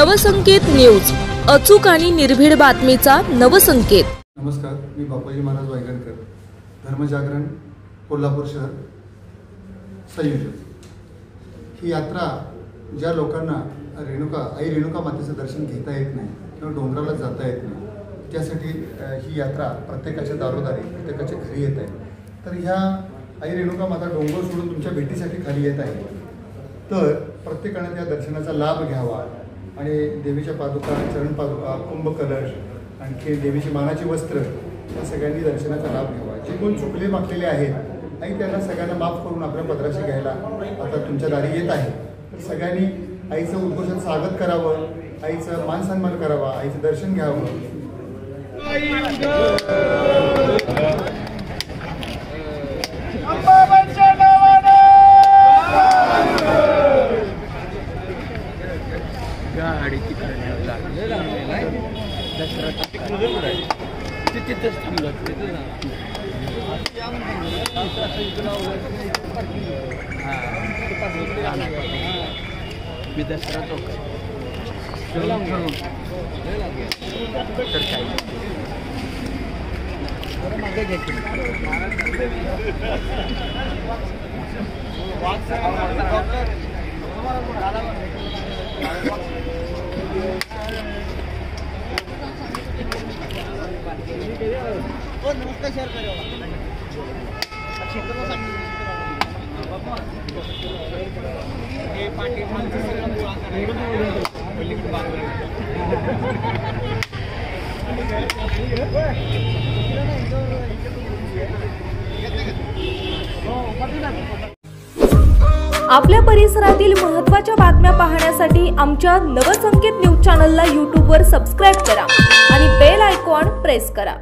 Navsanket news, अचूक आणि निर्भीड बातमीचा नवसंकेत। नमस्कार, मी बापूजी महाराज वायगणकर, धर्मजागरण कोल्हापूर शहर संयोजक। ही यात्रा ज्या लोकांना आई रेणुका मातेचं दर्शन घेता येत नाही किंवा डोंगराला जाता येत नाही, त्यासाठी ही यात्रा प्रत्येकाच्या दारोदारी प्रत्येकाच्या घरी येत आहे। तर ह्या आई रेणुका माता डोंगर सोडून तुमच्या भेटीसाठी खाली येत आहे, तर प्रत्येकाने त्या दर्शनाचा लाभ घ्यावा आणि देवीच्या पादुका, चरण पादुका, कुंभ कलश, आणखी देवीची मानाची वस्त्र या सगळ्यांनी दर्शनाचा लाभ घ्यावा। जे कोण चुकले मागलेले आहेत आई त्यांना सगळ्यांना माफ करून आपल्या पदराशी घ्यायला आता तुमच्या दारी येत आहे। तर सगळ्यांनी आईचं उद्घोषण स्वागत करावं, आईचं मान सन्मान करावा, आईचं दर्शन घ्यावं। आपल्या परिसरातील महत्त्वाच्या बातम्या पाहण्यासाठी आमच्या नवसंकेत न्यूज चॅनलला YouTube वर सबस्क्राइब करा आणि बेल आयकॉन प्रेस करा।